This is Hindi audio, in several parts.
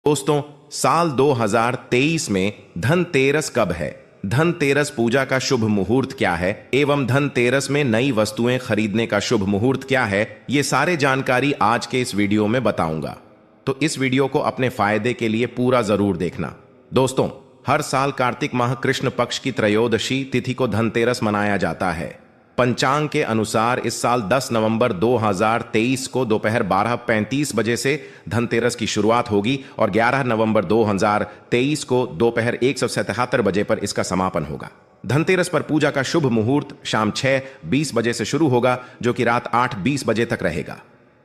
दोस्तों, साल 2023 में धनतेरस कब है, धनतेरस पूजा का शुभ मुहूर्त क्या है एवं धनतेरस में नई वस्तुएं खरीदने का शुभ मुहूर्त क्या है, ये सारे जानकारी आज के इस वीडियो में बताऊंगा। तो इस वीडियो को अपने फायदे के लिए पूरा जरूर देखना। दोस्तों, हर साल कार्तिक माह कृष्ण पक्ष की त्रयोदशी तिथि को धनतेरस मनाया जाता है। पंचांग के अनुसार इस साल 10 नवंबर 2023 को दोपहर 12:35 बजे से धनतेरस की शुरुआत होगी और 11 नवंबर 2023 को दोपहर 1:77 बजे पर इसका समापन होगा। धनतेरस पर पूजा का शुभ मुहूर्त शाम 6:20 बजे से शुरू होगा, जो कि रात 8:20 बजे तक रहेगा।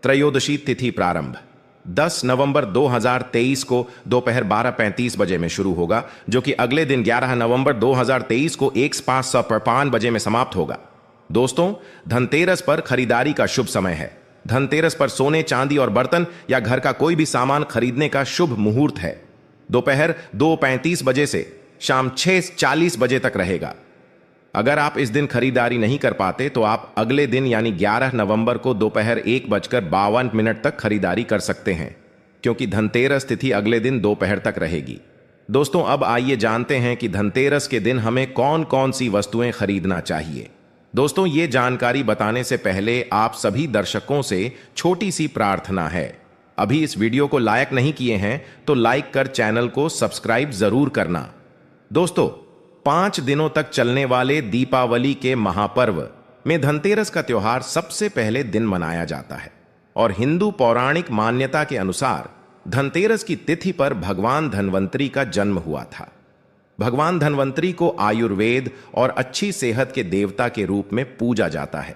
त्रयोदशी तिथि प्रारंभ 10 नवंबर 2023 को दोपहर 12:35 बजे में शुरू होगा, जो कि अगले दिन 11 नवंबर 2023 को 1:55 बजे में समाप्त होगा। दोस्तों, धनतेरस पर खरीदारी का शुभ समय है। धनतेरस पर सोने, चांदी और बर्तन या घर का कोई भी सामान खरीदने का शुभ मुहूर्त है। दोपहर 2:35 बजे से शाम 6:40 बजे तक रहेगा। अगर आप इस दिन खरीदारी नहीं कर पाते तो आप अगले दिन यानी 11 नवंबर को दोपहर 1:52 तक खरीदारी कर सकते हैं, क्योंकि धनतेरस तिथि अगले दिन दोपहर तक रहेगी। दोस्तों, अब आइए जानते हैं कि धनतेरस के दिन हमें कौन कौन सी वस्तुएं खरीदना चाहिए। दोस्तों, ये जानकारी बताने से पहले आप सभी दर्शकों से छोटी सी प्रार्थना है। अभी इस वीडियो को लाइक नहीं किए हैं तो लाइक कर चैनल को सब्सक्राइब जरूर करना। दोस्तों, 5 दिनों तक चलने वाले दीपावली के महापर्व में धनतेरस का त्योहार सबसे पहले दिन मनाया जाता है और हिंदू पौराणिक मान्यता के अनुसार धनतेरस की तिथि पर भगवान धन्वंतरी का जन्म हुआ था। भगवान धन्वंतरी को आयुर्वेद और अच्छी सेहत के देवता के रूप में पूजा जाता है।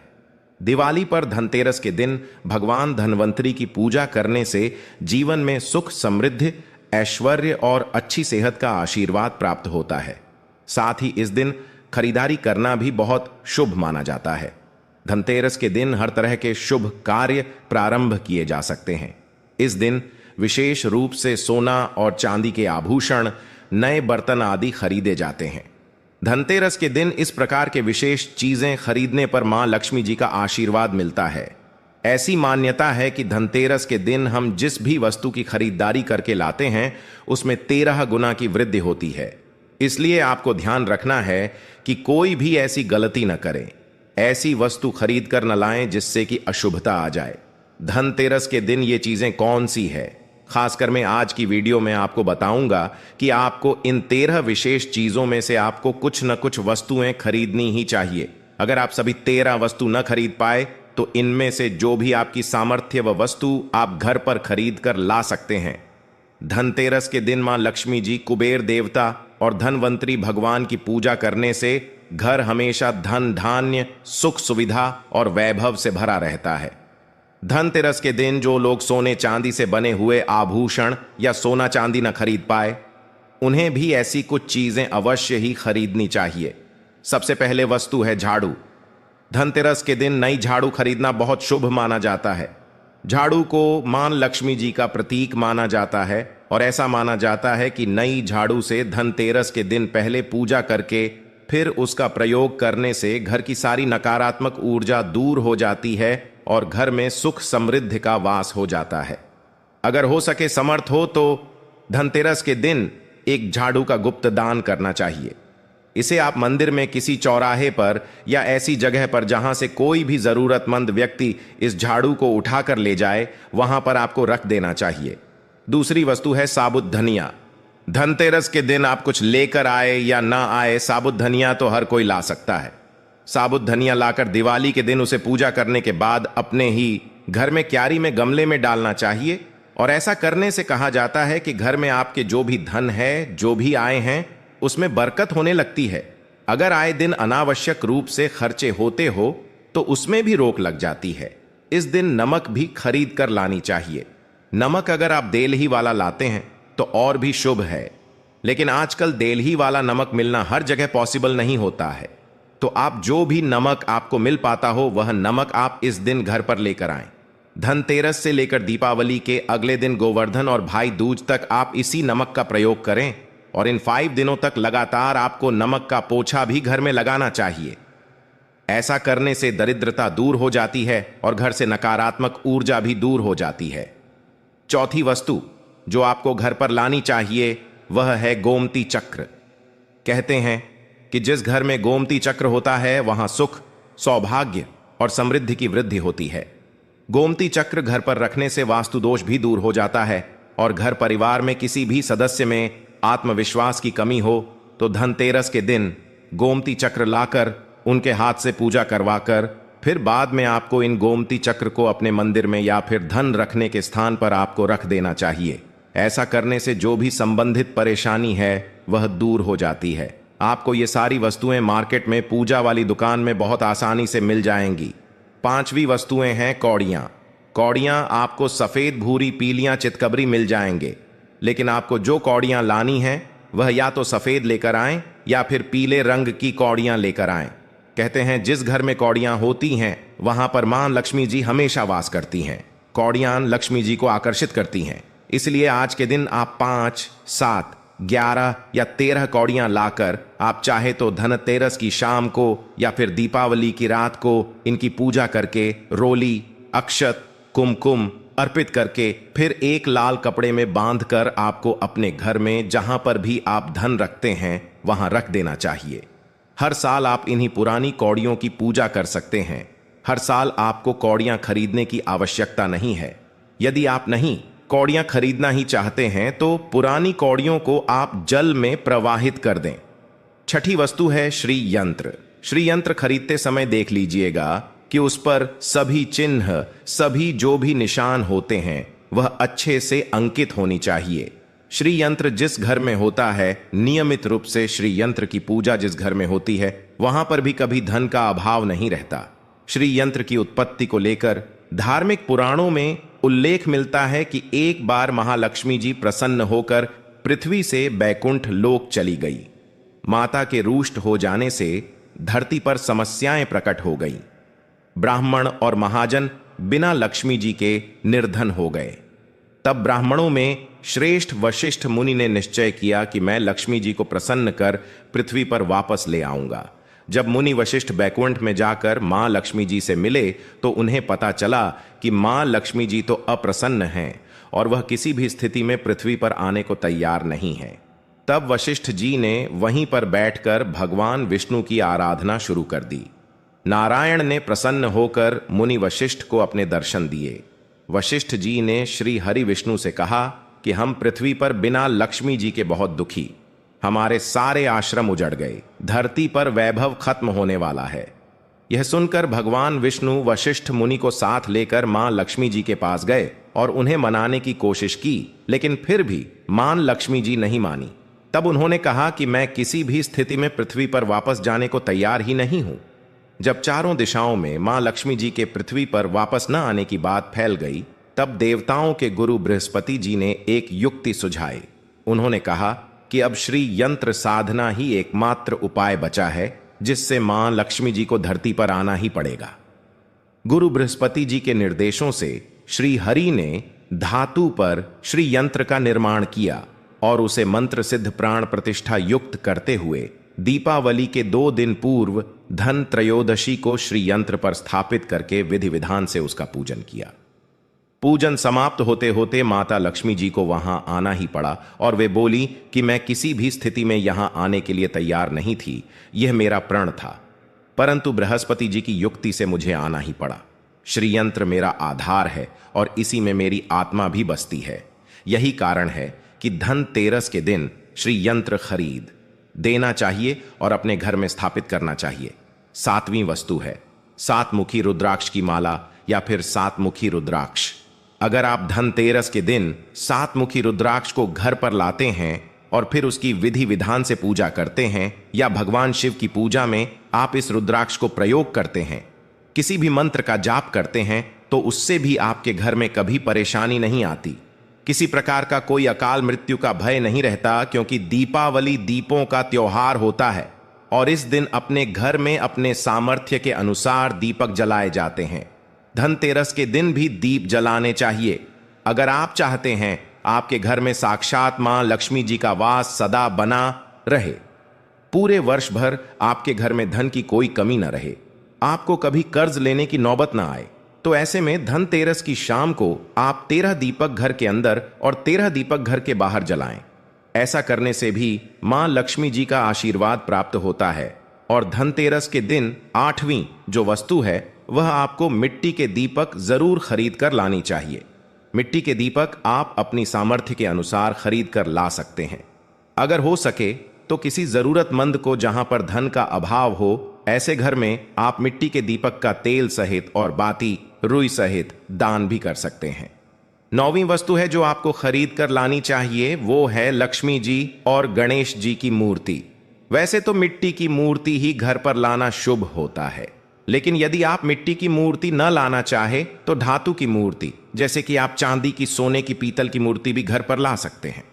दिवाली पर धनतेरस के दिन भगवान धन्वंतरी की पूजा करने से जीवन में सुख, समृद्धि, ऐश्वर्य और अच्छी सेहत का आशीर्वाद प्राप्त होता है। साथ ही इस दिन खरीदारी करना भी बहुत शुभ माना जाता है। धनतेरस के दिन हर तरह के शुभ कार्य प्रारंभ किए जा सकते हैं। इस दिन विशेष रूप से सोना और चांदी के आभूषण, नए बर्तन आदि खरीदे जाते हैं। धनतेरस के दिन इस प्रकार के विशेष चीजें खरीदने पर मां लक्ष्मी जी का आशीर्वाद मिलता है। ऐसी मान्यता है कि धनतेरस के दिन हम जिस भी वस्तु की खरीदारी करके लाते हैं उसमें 13 गुना की वृद्धि होती है। इसलिए आपको ध्यान रखना है कि कोई भी ऐसी गलती न करें, ऐसी वस्तु खरीद कर न लाएं जिससे कि अशुभता आ जाए। धनतेरस के दिन ये चीजें कौन सी है, खासकर मैं आज की वीडियो में आपको बताऊंगा कि आपको इन 13 विशेष चीजों में से आपको कुछ न कुछ वस्तुएं खरीदनी ही चाहिए। अगर आप सभी 13 वस्तु न खरीद पाए तो इनमें से जो भी आपकी सामर्थ्य व वस्तु आप घर पर खरीद कर ला सकते हैं। धनतेरस के दिन मां लक्ष्मी जी, कुबेर देवता और धनवंतरी भगवान की पूजा करने से घर हमेशा धन, धान्य, सुख, सुविधा और वैभव से भरा रहता है। धनतेरस के दिन जो लोग सोने चांदी से बने हुए आभूषण या सोना चांदी न खरीद पाए, उन्हें भी ऐसी कुछ चीजें अवश्य ही खरीदनी चाहिए। सबसे पहले वस्तु है झाड़ू। धनतेरस के दिन नई झाड़ू खरीदना बहुत शुभ माना जाता है। झाड़ू को मां लक्ष्मी जी का प्रतीक माना जाता है और ऐसा माना जाता है कि नई झाड़ू से धनतेरस के दिन पहले पूजा करके फिर उसका प्रयोग करने से घर की सारी नकारात्मक ऊर्जा दूर हो जाती है और घर में सुख, समृद्धि का वास हो जाता है। अगर हो सके, समर्थ हो तो धनतेरस के दिन एक झाड़ू का गुप्त दान करना चाहिए। इसे आप मंदिर में किसी चौराहे पर या ऐसी जगह पर जहां से कोई भी जरूरतमंद व्यक्ति इस झाड़ू को उठाकर ले जाए, वहां पर आपको रख देना चाहिए। दूसरी वस्तु है साबुत धनिया। धनतेरस के दिन आप कुछ लेकर आए या ना आए, साबुत धनिया तो हर कोई ला सकता है। साबुत धनिया लाकर दिवाली के दिन उसे पूजा करने के बाद अपने ही घर में क्यारी में गमले में डालना चाहिए और ऐसा करने से कहा जाता है कि घर में आपके जो भी धन है, जो भी आए हैं, उसमें बरकत होने लगती है। अगर आए दिन अनावश्यक रूप से खर्चे होते हो तो उसमें भी रोक लग जाती है। इस दिन नमक भी खरीद कर लानी चाहिए। नमक अगर आप देलही वाला लाते हैं तो और भी शुभ है, लेकिन आजकल देलही वाला नमक मिलना हर जगह पॉसिबल नहीं होता है। तो आप जो भी नमक आपको मिल पाता हो वह नमक आप इस दिन घर पर लेकर आएं। धनतेरस से लेकर दीपावली के अगले दिन गोवर्धन और भाई दूज तक आप इसी नमक का प्रयोग करें और इन 5 दिनों तक लगातार आपको नमक का पोछा भी घर में लगाना चाहिए। ऐसा करने से दरिद्रता दूर हो जाती है और घर से नकारात्मक ऊर्जा भी दूर हो जाती है। चौथी वस्तु जो आपको घर पर लानी चाहिए वह है गोमती चक्र। कहते हैं कि जिस घर में गोमती चक्र होता है वहां सुख, सौभाग्य और समृद्धि की वृद्धि होती है। गोमती चक्र घर पर रखने से वास्तु दोष भी दूर हो जाता है और घर परिवार में किसी भी सदस्य में आत्मविश्वास की कमी हो तो धनतेरस के दिन गोमती चक्र लाकर उनके हाथ से पूजा करवाकर फिर बाद में आपको इन गोमती चक्र को अपने मंदिर में या फिर धन रखने के स्थान पर आपको रख देना चाहिए। ऐसा करने से जो भी संबंधित परेशानी है वह दूर हो जाती है। आपको ये सारी वस्तुएं मार्केट में पूजा वाली दुकान में बहुत आसानी से मिल जाएंगी। 5वीं वस्तुएं हैं कौड़ियां। कौड़ियां आपको सफेद, भूरी, पीलियां, चितकबरी मिल जाएंगे, लेकिन आपको जो कौड़ियां लानी हैं वह या तो सफेद लेकर आएं या फिर पीले रंग की कौड़ियां लेकर आएं। कहते हैं जिस घर में कौड़ियां होती हैं वहां पर मां लक्ष्मी जी हमेशा वास करती हैं। कौड़ियां लक्ष्मी जी को आकर्षित करती हैं, इसलिए आज के दिन आप 5, 7, 11 या 13 कौड़ियां लाकर आप चाहे तो धनतेरस की शाम को या फिर दीपावली की रात को इनकी पूजा करके रोली, अक्षत, कुमकुम अर्पित करके फिर एक लाल कपड़े में बांधकर आपको अपने घर में जहां पर भी आप धन रखते हैं वहां रख देना चाहिए। हर साल आप इन्हीं पुरानी कौड़ियों की पूजा कर सकते हैं। हर साल आपको कौड़ियां खरीदने की आवश्यकता नहीं है। यदि आप नहीं कौड़ियां खरीदना ही चाहते हैं तो पुरानी कौड़ियों को आप जल में प्रवाहित कर दें। 6ठी वस्तु है श्री यंत्र। श्री यंत्र खरीदते समय देख लीजिएगा कि उस पर सभी चिन्ह, सभी जो भी निशान होते हैं वह अच्छे से अंकित होनी चाहिए। श्री यंत्र जिस घर में होता है, नियमित रूप से श्री यंत्र की पूजा जिस घर में होती है वहां पर भी कभी धन का अभाव नहीं रहता। श्री यंत्र की उत्पत्ति को लेकर धार्मिक पुराणों में उल्लेख मिलता है कि एक बार महालक्ष्मी जी प्रसन्न होकर पृथ्वी से बैकुंठ लोक चली गई। माता के रुष्ट हो जाने से धरती पर समस्याएं प्रकट हो गईं। ब्राह्मण और महाजन बिना लक्ष्मी जी के निर्धन हो गए। तब ब्राह्मणों में श्रेष्ठ वशिष्ठ मुनि ने निश्चय किया कि मैं लक्ष्मी जी को प्रसन्न कर पृथ्वी पर वापस ले आऊंगा। जब मुनि वशिष्ठ बैकुंठ में जाकर मां लक्ष्मी जी से मिले तो उन्हें पता चला कि मां लक्ष्मी जी तो अप्रसन्न हैं और वह किसी भी स्थिति में पृथ्वी पर आने को तैयार नहीं है। तब वशिष्ठ जी ने वहीं पर बैठकर भगवान विष्णु की आराधना शुरू कर दी। नारायण ने प्रसन्न होकर मुनि वशिष्ठ को अपने दर्शन दिए। वशिष्ठ जी ने श्री हरि विष्णु से कहा कि हम पृथ्वी पर बिना लक्ष्मी जी के बहुत दुखी, हमारे सारे आश्रम उजड़ गए, धरती पर वैभव खत्म होने वाला है। यह सुनकर भगवान विष्णु वशिष्ठ मुनि को साथ लेकर मां लक्ष्मी जी के पास गए और उन्हें मनाने की कोशिश की, लेकिन फिर भी मां लक्ष्मी जी नहीं मानी। तब उन्होंने कहा कि मैं किसी भी स्थिति में पृथ्वी पर वापस जाने को तैयार ही नहीं हूं। जब चारों दिशाओं में मां लक्ष्मी जी के पृथ्वी पर वापस न आने की बात फैल गई, तब देवताओं के गुरु बृहस्पति जी ने एक युक्ति सुझाई। उन्होंने कहा कि अब श्री यंत्र साधना ही एकमात्र उपाय बचा है जिससे मां लक्ष्मी जी को धरती पर आना ही पड़ेगा। गुरु बृहस्पति जी के निर्देशों से श्री हरि ने धातु पर श्री यंत्र का निर्माण किया और उसे मंत्र सिद्ध प्राण प्रतिष्ठा युक्त करते हुए दीपावली के 2 दिन पूर्व धन त्रयोदशी को श्री यंत्र पर स्थापित करके विधि विधान से उसका पूजन किया। पूजन समाप्त होते होते माता लक्ष्मी जी को वहां आना ही पड़ा और वे बोली कि मैं किसी भी स्थिति में यहां आने के लिए तैयार नहीं थी, यह मेरा प्रण था, परंतु बृहस्पति जी की युक्ति से मुझे आना ही पड़ा। श्री यंत्र मेरा आधार है और इसी में मेरी आत्मा भी बसती है। यही कारण है कि धनतेरस के दिन श्री यंत्र खरीद देना चाहिए और अपने घर में स्थापित करना चाहिए। 7वीं वस्तु है 7 मुखी रुद्राक्ष की माला या फिर 7 मुखी रुद्राक्ष। अगर आप धनतेरस के दिन 7 मुखी रुद्राक्ष को घर पर लाते हैं और फिर उसकी विधि विधान से पूजा करते हैं या भगवान शिव की पूजा में आप इस रुद्राक्ष को प्रयोग करते हैं, किसी भी मंत्र का जाप करते हैं, तो उससे भी आपके घर में कभी परेशानी नहीं आती। किसी प्रकार का कोई अकाल मृत्यु का भय नहीं रहता, क्योंकि दीपावली दीपों का त्योहार होता है और इस दिन अपने घर में अपने सामर्थ्य के अनुसार दीपक जलाए जाते हैं। धनतेरस के दिन भी दीप जलाने चाहिए। अगर आप चाहते हैं आपके घर में साक्षात मां लक्ष्मी जी का वास सदा बना रहे, पूरे वर्ष भर आपके घर में धन की कोई कमी न रहे, आपको कभी कर्ज लेने की नौबत ना आए, तो ऐसे में धनतेरस की शाम को आप 13 दीपक घर के अंदर और 13 दीपक घर के बाहर जलाएं। ऐसा करने से भी मां लक्ष्मी जी का आशीर्वाद प्राप्त होता है। और धनतेरस के दिन 8वीं जो वस्तु है वह आपको मिट्टी के दीपक जरूर खरीद कर लानी चाहिए। मिट्टी के दीपक आप अपनी सामर्थ्य के अनुसार खरीद कर ला सकते हैं। अगर हो सके तो किसी जरूरतमंद को जहां पर धन का अभाव हो, ऐसे घर में आप मिट्टी के दीपक का तेल सहित और बाती रुई सहित दान भी कर सकते हैं। 9वीं वस्तु है जो आपको खरीद कर लानी चाहिए, वो है लक्ष्मी जी और गणेश जी की मूर्ति। वैसे तो मिट्टी की मूर्ति ही घर पर लाना शुभ होता है, लेकिन यदि आप मिट्टी की मूर्ति न लाना चाहे तो धातु की मूर्ति, जैसे कि आप चांदी की, सोने की, पीतल की मूर्ति भी घर पर ला सकते हैं।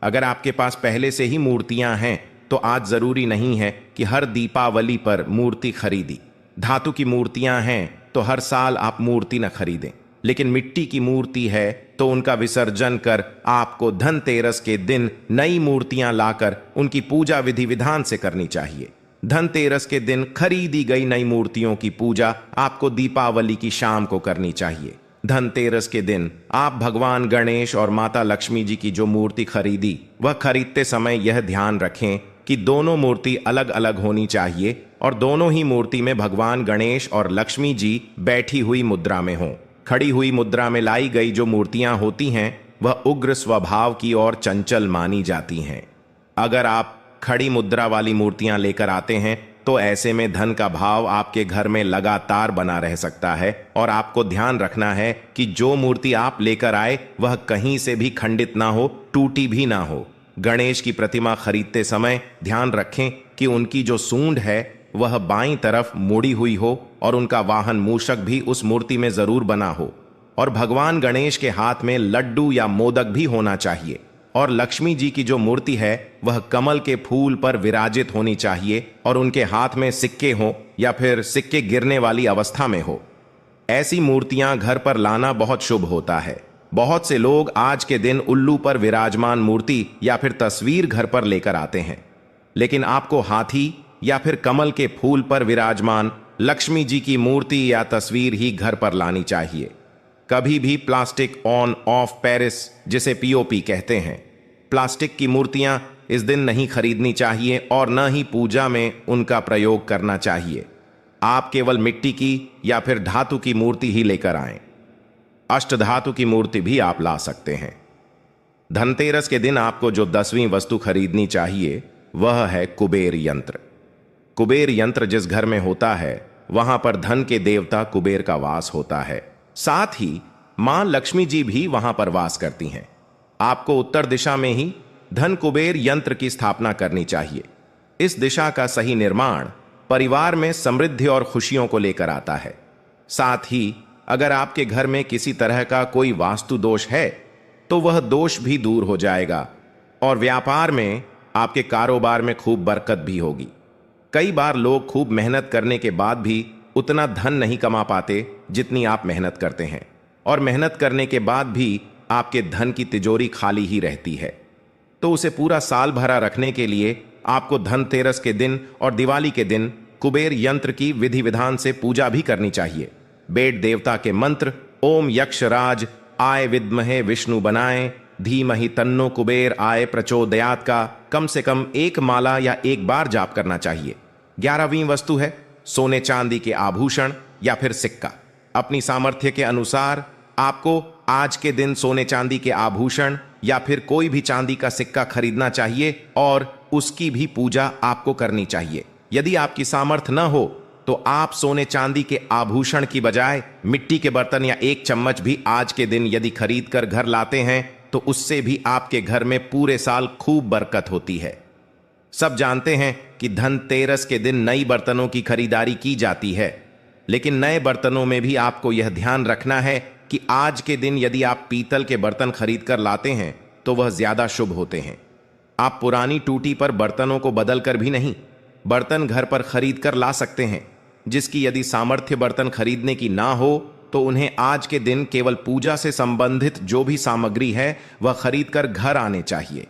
अगर आपके पास पहले से ही मूर्तियां हैं तो आज जरूरी नहीं है कि हर दीपावली पर मूर्ति खरीदी। धातु की मूर्तियां हैं तो हर साल आप मूर्ति न खरीदें, लेकिन मिट्टी की मूर्ति है तो उनका विसर्जन कर आपको धनतेरस के दिन नई मूर्तियां लाकर उनकी पूजा विधि विधान से करनी चाहिए। धनतेरस के दिन खरीदी गई नई मूर्तियों की पूजा आपको दीपावली की शाम को करनी चाहिए। धनतेरस के दिन आप भगवान गणेश और माता लक्ष्मी जी की जो मूर्ति खरीदी, वह खरीदते समय यह ध्यान रखें कि दोनों मूर्ति अलग अलग होनी चाहिए और दोनों ही मूर्ति में भगवान गणेश और लक्ष्मी जी बैठी हुई मुद्रा में हों। खड़ी हुई मुद्रा में लाई गई जो मूर्तियां होती हैं वह उग्र स्वभाव की और चंचल मानी जाती हैं। अगर आप खड़ी मुद्रा वाली मूर्तियां लेकर आते हैं तो ऐसे में धन का भाव आपके घर में लगातार बना रह सकता है और आपको ध्यान रखना है कि जो मूर्ति आप लेकर आए वह कहीं से भी खंडित ना हो, टूटी भी ना हो। गणेश की प्रतिमा खरीदते समय ध्यान रखें कि उनकी जो सूंड है वह बाईं तरफ मुड़ी हुई हो और उनका वाहन मूषक भी उस मूर्ति में जरूर बना हो। और भगवान गणेश के हाथ में लड्डू या मोदक भी होना चाहिए। और लक्ष्मी जी की जो मूर्ति है वह कमल के फूल पर विराजित होनी चाहिए और उनके हाथ में सिक्के हों या फिर सिक्के गिरने वाली अवस्था में हो। ऐसी मूर्तियां घर पर लाना बहुत शुभ होता है। बहुत से लोग आज के दिन उल्लू पर विराजमान मूर्ति या फिर तस्वीर घर पर लेकर आते हैं, लेकिन आपको हाथी या फिर कमल के फूल पर विराजमान लक्ष्मी जी की मूर्ति या तस्वीर ही घर पर लानी चाहिए। कभी भी प्लास्टिक ऑन ऑफ पेरिस, जिसे पीओपी कहते हैं, प्लास्टिक की मूर्तियां इस दिन नहीं खरीदनी चाहिए और न ही पूजा में उनका प्रयोग करना चाहिए। आप केवल मिट्टी की या फिर धातु की मूर्ति ही लेकर आएं। अष्टधातु की मूर्ति भी आप ला सकते हैं। धनतेरस के दिन आपको जो 10वीं वस्तु खरीदनी चाहिए वह है कुबेर यंत्र। कुबेर यंत्र जिस घर में होता है वहां पर धन के देवता कुबेर का वास होता है। साथ ही मां लक्ष्मी जी भी वहां पर वास करती हैं। आपको उत्तर दिशा में ही धन कुबेर यंत्र की स्थापना करनी चाहिए। इस दिशा का सही निर्माण परिवार में समृद्धि और खुशियों को लेकर आता है। साथ ही अगर आपके घर में किसी तरह का कोई वास्तु दोष है तो वह दोष भी दूर हो जाएगा और व्यापार में, आपके कारोबार में खूब बरकत भी होगी। कई बार लोग खूब मेहनत करने के बाद भी उतना धन नहीं कमा पाते जितनी आप मेहनत करते हैं, और मेहनत करने के बाद भी आपके धन की तिजोरी खाली ही रहती है। तो उसे पूरा साल भरा रखने के लिए आपको धनतेरस के दिन और दिवाली के दिन कुबेर यंत्र की विधि विधान से पूजा भी करनी चाहिए। बेट देवता के मंत्र ओम यक्षराज आय विद्महे विष्णु बनाए धीमहि तन्नो कुबेर आय प्रचोदयात का कम से कम 1 माला या 1 बार जाप करना चाहिए। 11वीं वस्तु है सोने चांदी के आभूषण या फिर सिक्का। अपनी सामर्थ्य के अनुसार आपको आज के दिन सोने चांदी के आभूषण या फिर कोई भी चांदी का सिक्का खरीदना चाहिए और उसकी भी पूजा आपको करनी चाहिए। यदि आपकी सामर्थ्य न हो तो आप सोने चांदी के आभूषण की बजाय मिट्टी के बर्तन या 1 चम्मच भी आज के दिन यदि खरीद कर घर लाते हैं तो उससे भी आपके घर में पूरे साल खूब बरकत होती है। सब जानते हैं कि धनतेरस के दिन नई बर्तनों की खरीदारी की जाती है, लेकिन नए बर्तनों में भी आपको यह ध्यान रखना है कि आज के दिन यदि आप पीतल के बर्तन खरीद कर लाते हैं तो वह ज्यादा शुभ होते हैं। आप पुरानी टूटी पर बर्तनों को बदल कर भी नहीं, बर्तन घर पर खरीद कर ला सकते हैं। जिसकी यदि सामर्थ्य बर्तन खरीदने की ना हो तो उन्हें आज के दिन केवल पूजा से संबंधित जो भी सामग्री है वह खरीद कर घर आने चाहिए।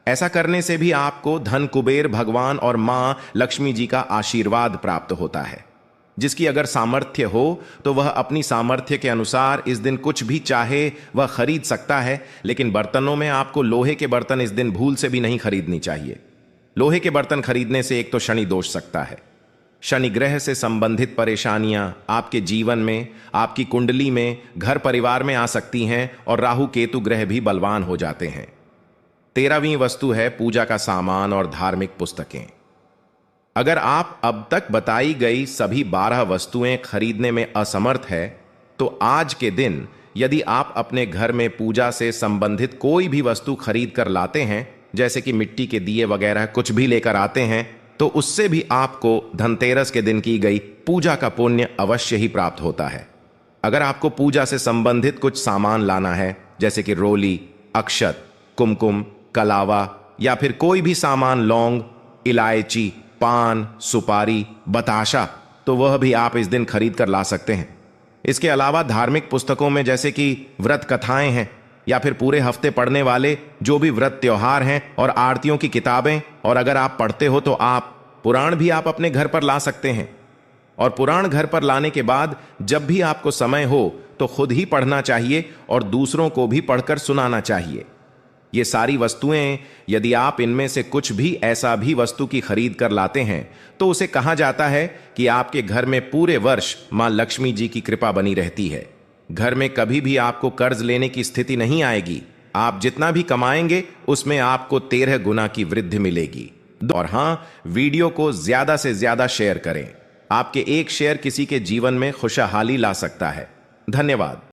ऐसा करने से भी आपको धन कुबेर भगवान और मां लक्ष्मी जी का आशीर्वाद प्राप्त होता है। जिसकी अगर सामर्थ्य हो तो वह अपनी सामर्थ्य के अनुसार इस दिन कुछ भी चाहे वह खरीद सकता है, लेकिन बर्तनों में आपको लोहे के बर्तन इस दिन भूल से भी नहीं खरीदनी चाहिए। लोहे के बर्तन खरीदने से एक तो शनि दोष सकता है, शनि ग्रह से संबंधित परेशानियां आपके जीवन में, आपकी कुंडली में, घर परिवार में आ सकती हैं और राहु केतु ग्रह भी बलवान हो जाते हैं। 13वीं वस्तु है पूजा का सामान और धार्मिक पुस्तकें। अगर आप अब तक बताई गई सभी 12 वस्तुएं खरीदने में असमर्थ है तो आज के दिन यदि आप अपने घर में पूजा से संबंधित कोई भी वस्तु खरीद कर लाते हैं, जैसे कि मिट्टी के दिए वगैरह कुछ भी लेकर आते हैं, तो उससे भी आपको धनतेरस के दिन की गई पूजा का पुण्य अवश्य ही प्राप्त होता है। अगर आपको पूजा से संबंधित कुछ सामान लाना है, जैसे कि रोली, अक्षत, कुमकुम, कलावा या फिर कोई भी सामान, लौंग, इलायची, पान, सुपारी, बताशा, तो वह भी आप इस दिन खरीद कर ला सकते हैं। इसके अलावा धार्मिक पुस्तकों में जैसे कि व्रत कथाएं हैं या फिर पूरे हफ्ते पढ़ने वाले जो भी व्रत त्योहार हैं और आरतियों की किताबें, और अगर आप पढ़ते हो तो आप पुराण भी आप अपने घर पर ला सकते हैं। और पुराण घर पर लाने के बाद जब भी आपको समय हो तो खुद ही पढ़ना चाहिए और दूसरों को भी पढ़कर सुनाना चाहिए। ये सारी वस्तुएं यदि आप इनमें से कुछ भी ऐसा भी वस्तु की खरीद कर लाते हैं तो उसे कहा जाता है कि आपके घर में पूरे वर्ष मां लक्ष्मी जी की कृपा बनी रहती है। घर में कभी भी आपको कर्ज लेने की स्थिति नहीं आएगी। आप जितना भी कमाएंगे उसमें आपको 13 गुना की वृद्धि मिलेगी। और हां, वीडियो को ज्यादा से ज्यादा शेयर करें। आपके एक शेयर किसी के जीवन में खुशहाली ला सकता है। धन्यवाद।